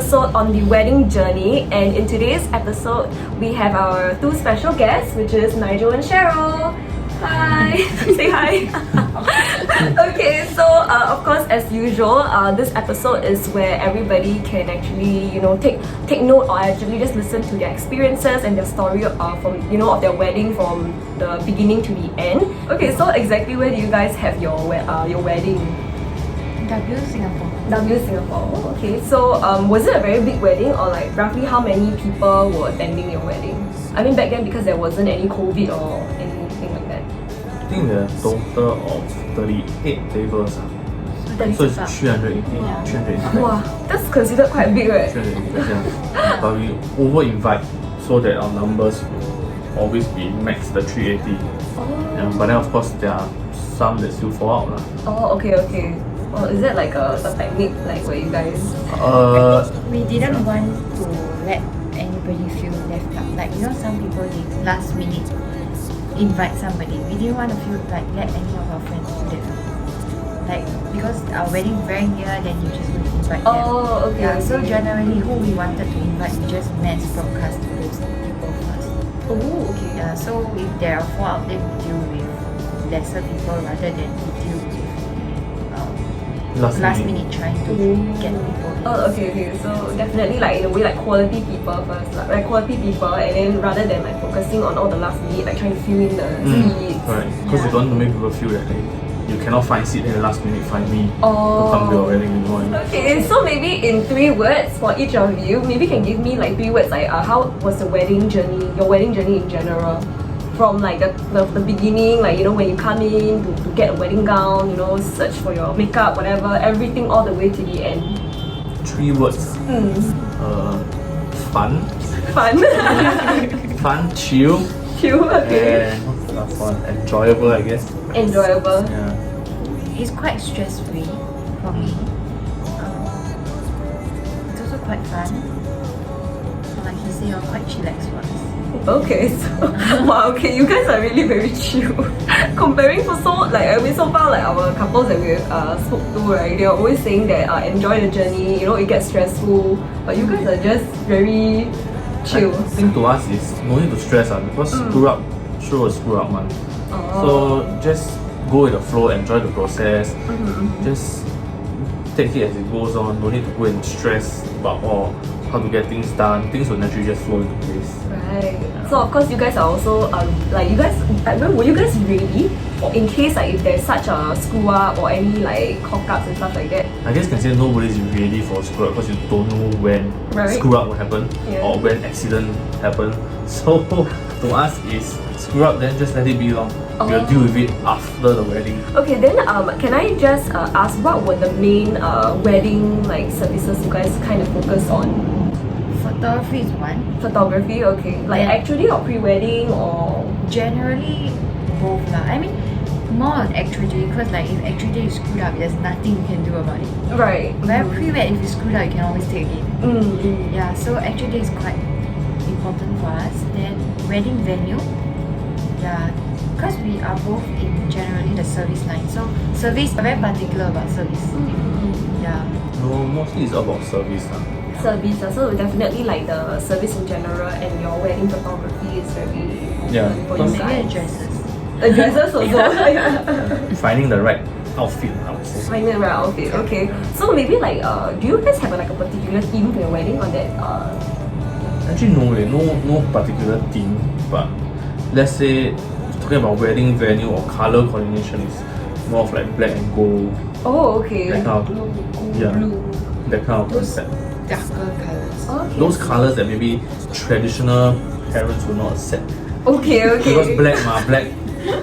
episode on the wedding journey, and in today's episode we have our two special guests, which is Nigel and Cheryl. Hi! Say hi! Okay, so of course, as usual, this episode is where everybody can actually, take note or actually just listen to their experiences and their story from, of their wedding from the beginning to the end. Okay, so exactly where do you guys have your wedding? W Singapore. W Singapore. Oh, okay. So was it a very big wedding, or like roughly how many people were attending your wedding? I mean, back then because there wasn't any COVID or anything like that. I think the total of 38 tables. So it's 380. Yeah. 380. Wow, that's considered quite big, right? 380, yeah. But we over-invite so that our numbers will always be max the 380. Yeah, but then of course there are some that still fall out. Oh, okay. Oh, is that like a technique, like where you guys... We didn't want to let anybody feel left out. Like, some people, they last minute invite somebody. We didn't want to feel like let any of our friends do that. Like, because our wedding very near, then you just want to invite them. Oh, okay. Yeah, so generally who we wanted to invite, we just mass broadcast to those people first. Oh, okay. Yeah, so if there are 4 out there, we deal with lesser people rather than we deal with last minute trying to get people in. Oh, okay. So definitely, like in a way, like quality people first, like quality people, and then rather than like focusing on all the last minute, like trying to fill in the seats. Right, because you don't want to make people feel that you cannot find seat, then the last minute find me to come to your wedding. Okay, so maybe in 3 words for each of you, maybe you can give me like 3 words, like how was the wedding journey, your wedding journey in general? From like the beginning, like when you come in to get a wedding gown, search for your makeup, whatever, everything all the way to the end. 3 words. Fun. Fun, chill. Okay. And what's the last one? Enjoyable, I guess. Enjoyable. Yeah. It's quite stress-free for me. It's also quite fun. Like he said, quite chillax for us. Okay, so wow, okay, you guys are really very chill. Comparing for so far, like our couples that we spoke to, right, they're always saying that enjoy the journey, it gets stressful, but you guys are just very chill. I think to us is no need to stress because screw up, sure will screw up man. So just go with the flow, enjoy the process, just take it as it goes on, no need to go and stress about how to get things done. Things will naturally just flow into place. Right. So of course you guys are also were you guys ready for in case like if there's such a screw up or any like hiccups and stuff like that? I guess can say nobody's ready for screw up because you don't know when screw up will happen or when accident happen. So to us is screw up, then just let it be long. We'll deal with it after the wedding. Okay, then can I just ask what were the main wedding services you guys kind of focus on? Photography is one. Photography, okay. Like actually or pre-wedding or? Generally both lah. I mean more on actual day because like if actual day is screwed up, there's nothing you can do about it. Right. But pre-wed, if you screwed up, you can always take it again. Yeah, so actual day is quite important for us. Then wedding venue. Yeah, because we are both in generally the service line. So service, we're very particular about service. Yeah. No, mostly it's about service. Service, so definitely like the service in general, and your wedding photography is very important for you Maybe guys. the dresses. The dresses also. Finding the right outfit, I would say. Finding the right outfit, okay. So maybe like, do you guys have a particular theme for your wedding on that? Actually no particular theme, but let's say talking about wedding venue or color coordination is more of like black and gold. Oh, okay. That kind of, Blue. that kind of concept. Darker colours. Okay. Those colors that maybe traditional parents will not accept. Okay. Because black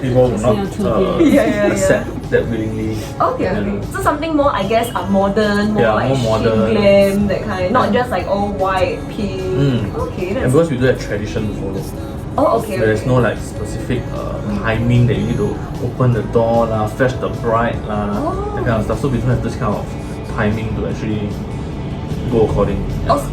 people will not accept that willingly. Okay. So something more, I guess, modern, more like more modern, chic glam, that kind. Not just like all white, pink. Okay. And because we do have tradition to follow. Oh, okay. There's no like specific timing that you need to open the door fetch the bride that kind of stuff. So we don't have this kind of timing to actually go according.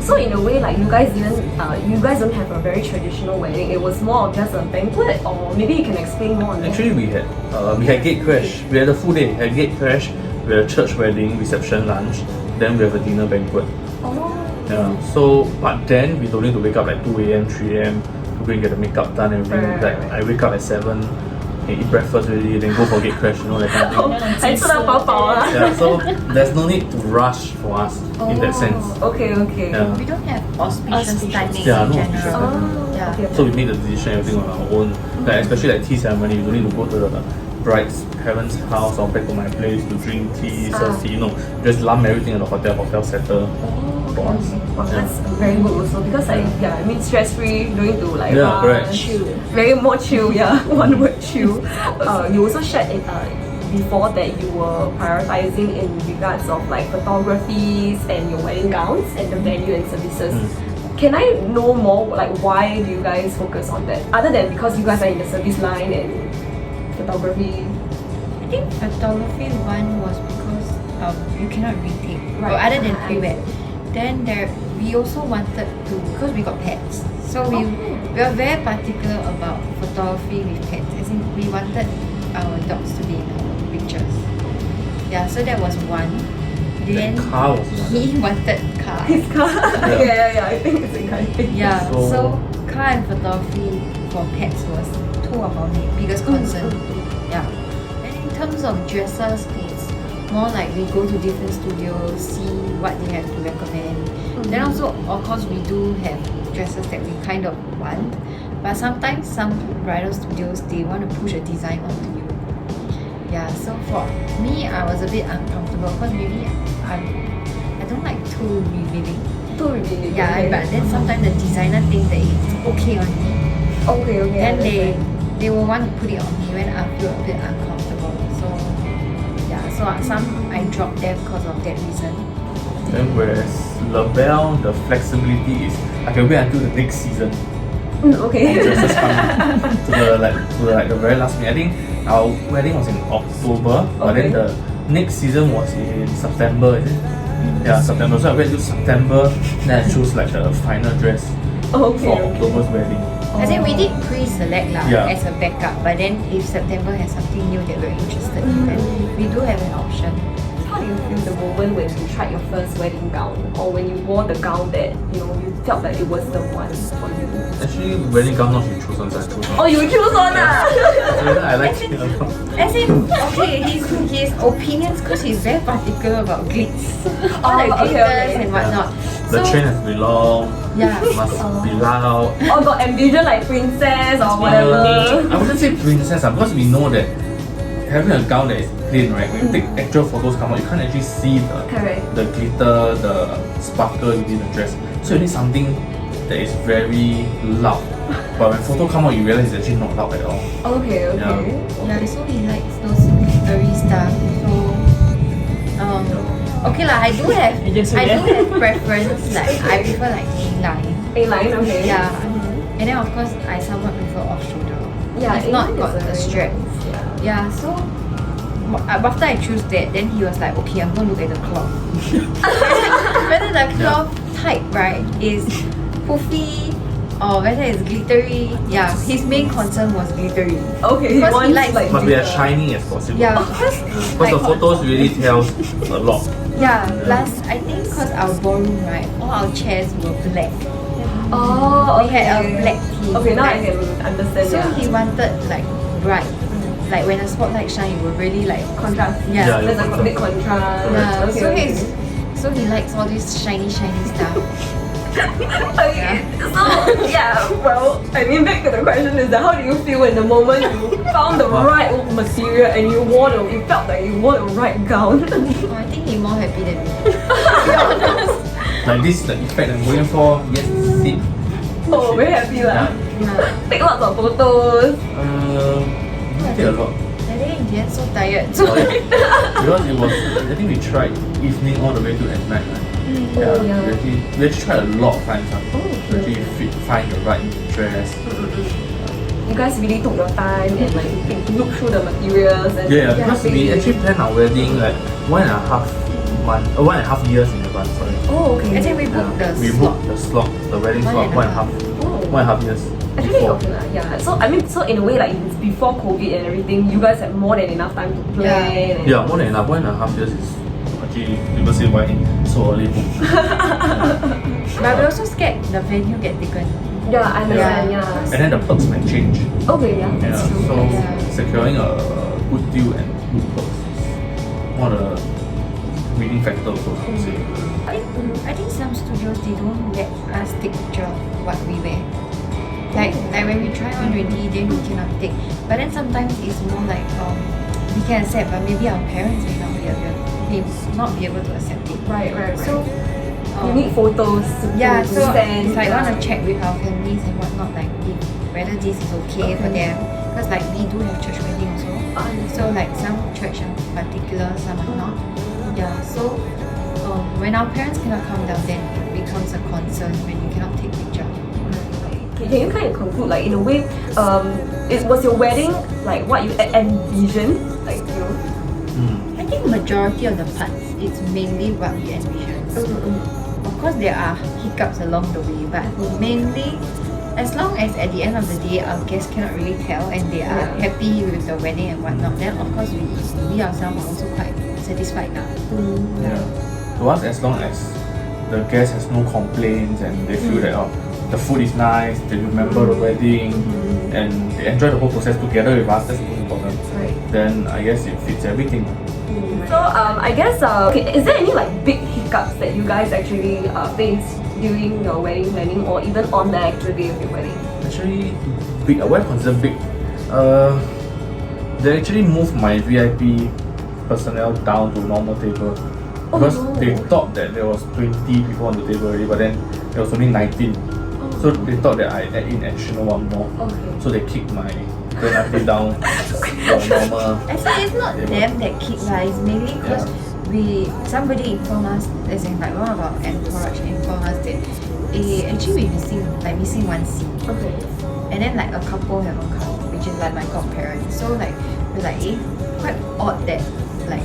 So in a way, like you guys don't have a very traditional wedding. It was more of just a banquet, or maybe you can explain more on that. Actually, we had gate crash. We had a full day. We had gate crash. We had a church wedding, reception, lunch. Then we have a dinner banquet. Yeah. So, but then we don't need to wake up at 2 a.m., 3 a.m. to go and get the makeup done and everything. Right. Like I wake up at 7, and eat breakfast already, then go for gate crash, you know, that kind of thing. 还吃到饱饱啊。 Yeah, so there's no need to rush for us in that sense. Okay, okay. Yeah. We don't have auspicious timing Yeah, in no general. Oh, Yeah. okay. So we made the decision everything on our own. Like especially like tea ceremony, we don't need to go to the bride's parents' house or back to my place to drink tea, serve tea. No, just lump everything at the hotel settle for us. Wow, that's very good also because like I mean stress free, don't need to like Yeah, correct. chill, very more chill, yeah. One word chill. You also shared it before that you were prioritizing in regards of like photographies and your wedding gowns and the venue and services. Can I know more like why do you guys focus on that? Other than because you guys are in the service line and photography. I think photography one was because you cannot retake. Right. Or other than pre-wed. Then we also wanted to, because we got pets. So we are very particular about photography with pets. As in, we wanted our dogs to be in our pictures. Yeah, so that was one. Then The car was one. he wanted car. His car. Yeah. I think it's a kind of thing. Yeah, So- so car and photography for pets was two of our biggest concern. Yeah. And in terms of dresses, it's more like we go to different studios, see what they have to recommend. Then also, of course, we do have dresses that we kind of want, but sometimes some bridal studios, they want to push a design onto you. Yeah, so for me, I was a bit uncomfortable because maybe I don't like too revealing. Too revealing. Yeah, okay. but then sometimes the designer thinks that it's okay on me. Okay. Then understand. they will want to put it on me when I feel a bit uncomfortable. So yeah, so some I dropped them because of that reason. Then whereas Labelle, the flexibility is I can wait until the next season. Okay. Dresses come to the very last minute. I think our wedding was in October, but then the next season was in September, is it? Yeah, September. So I wait till September, then I choose like the final dress for October's wedding. I think we did pre-select lah Yeah. as a backup, but then if September has something new that we're interested in, then we do have an option. How do you feel the moment when you tried your first wedding gown or when you wore the gown that you felt that it was the one for you? Actually, wedding gown not she chose one, so I chose Oh, one. you choose one ah? So I like it a lot. As in, okay, his opinions, because he's very particular about glitz, all the okay, glitters okay. and whatnot. The So train has to be long, yeah, must be loud. Or got envision like princess or I whatever? wouldn't say princess because we know that having a gown that is plain, right? When you take actual photos come out, you can't actually see Correct. the glitter, the sparkle within the dress. So you need something that is very loud. But when photo come out, you realize it's actually not loud at all. Okay. yeah, so he likes those glittery stuff. So okay lah, I do have preference. Like I prefer like A-line. A-line, okay. Yeah, and then of course I somewhat prefer off-shoulder. Yeah, it's not A-line got is the very strap. nice, yeah. Yeah, so after I choose that, then he was like, okay, I'm gonna look at the cloth. Whether the cloth type, right, is poofy or whether it's glittery. Yeah, his main concern was glittery. Okay, he Because he wants likes- like Must be as glitter. shiny as possible. Yeah, because Because the photos really tells a lot. yeah, plus I think because our ballroom, right, all our chairs were black. Oh, We had a black theme. Okay, now I Like, can understand. so yeah. he wanted like bright. Like when the spotlight shine, it will really like Contrast. Yeah. Yeah, There's a contrast. big contrast. yeah. Okay, So he likes all this shiny stuff. Okay, so yeah, well, I mean back to the question is that how do you feel in the moment you found the right material and you felt like you wore the right gown? Oh, I think he's more happy than me. To be honest. Like this is the effect I'm going for. Yes, this is it. Oh, very happy lah. Yeah. Take lots of photos. Didn't take a lot. I think in the end so tired. So Because it was, I think we tried evening all the way to at night. Right? Oh, yeah. We actually tried a lot of times. Oh, To actually find the right dress. You guys really took your time and like look through the materials and Yeah, because we pay. actually planned our wedding like 1.5 years in advance. Sorry. Oh, okay. I think we booked the We slot. booked the slot, the wedding One slot, and a 1.5 Oh. 1.5 years Actually, before. okay lah, yeah. So I mean, so in a way, like it's before COVID and everything, you guys had more than enough time to plan. And Yeah, more than enough. 1.5 years is actually people say why so early book. But we also scared the venue get taken. Yeah, I understand. Yeah. And then the perks might change. Okay, yeah, Yeah, that's true. so Yeah. securing a good deal and good perks is one of the winning factors also, I would say. I think some studios they don't let us take picture of what we wear. Like when we try on already, then we cannot take. But then sometimes it's more like we can accept, but maybe our parents may not be able to accept it. Right. So You need photos to yeah, to so send. it's like want to check with our families and whatnot, like whether this is okay for them. Because like we do have church wedding also. So like some church in particular, some are not. Yeah, so when our parents cannot come down, then it becomes a concern when you cannot take picture. Okay, can you kind of conclude, like in a way, was your wedding like what you envisioned? Like, you know? I think majority of the parts, it's mainly what we envision. Of course, there are hiccups along the way, but mainly, as long as at the end of the day our guests cannot really tell and they are happy with the wedding and whatnot, then of course we ourselves are also quite satisfied now. Yeah. To us, as long as the guest has no complaints and they feel that the food is nice, they remember the wedding, and they enjoy the whole process together with us, that's the most important. Right. Then I guess it fits everything. So I guess okay, is there any like big hiccups that you guys actually faced during your wedding planning or even on the actual day of your wedding? Actually, big. What I consider big, they actually moved my VIP personnel down to normal table because they thought that there was 20 people on the table already, but then there was only 19. So they thought that I add in additional one more. Okay. So they kicked my VIP down to normal. Actually, it's not them that kick lah. It's mainly because somebody informed us, as in like one of our entourage informed us that actually we're missing one seat. Okay. And then like a couple haven't come, which is like my godparents. So like we're like quite odd that like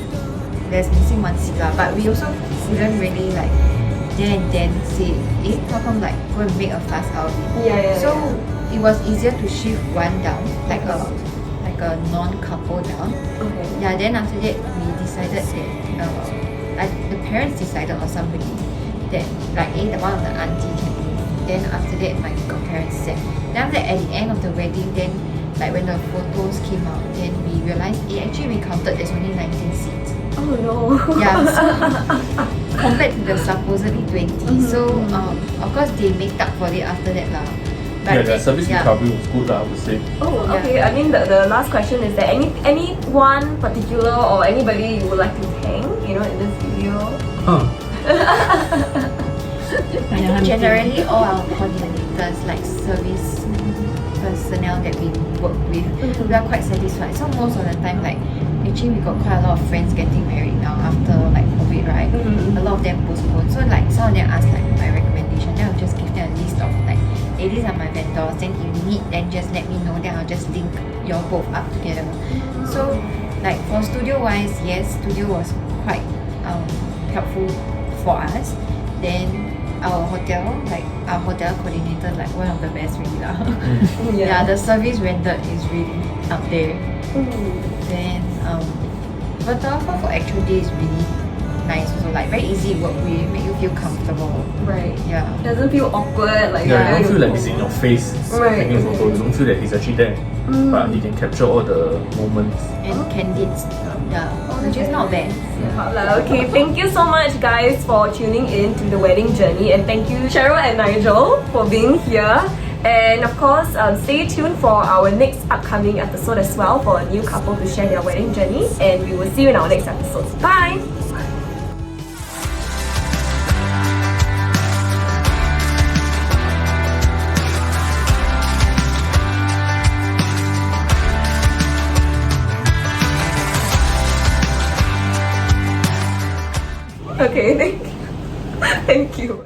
there's missing one seat lah. But we also couldn't really like then say how come like go and make a fuss out of it. Yeah. So it was easier to shift one down, like a non-couple down. Okay. Yeah, then after that we decided that the parents decided or somebody that like one of the auntie can move. Then after that my godparents said. Then after that at the end of the wedding, then like when the photos came out, then we realized actually we counted there's only 19 seats. Oh no. Yeah, so compared to the supposedly 20. So of course they make up for it after that lah. Yeah, the service recovery was good I would say. Oh, okay. I mean, the last question is there anyone particular or anybody you would like to thank, in this video? I think generally all our coordinators, like service personnel that we work with, we are quite satisfied. So most of the time, like actually we got quite a lot of friends getting married now after like COVID, right? A lot of them postponed. So like some of them asked like my recommendation, then I'll just give them a list of like, hey, these are my vendors, then if you need, then just let me know, then I'll just link you both up together. So like for studio wise, yes, studio was quite helpful for us. Then our hotel coordinator, like one of the best really lah. Yeah, the service rendered is really up there. Then photographer for actual day is really nice also, like very easy work with, make you feel comfortable. Right. Yeah. Doesn't feel awkward. Like You don't feel like he's in your face taking a photo. You don't feel that he's actually there. But he can capture all the moments. And candid. Yeah. Which is not bad. Okay, thank you so much guys for tuning in to the wedding journey, and thank you Cheryl and Nigel for being here. And of course, stay tuned for our next upcoming episode as well for a new couple to share their wedding journey, and we will see you in our next episode. Bye! Okay, thank you.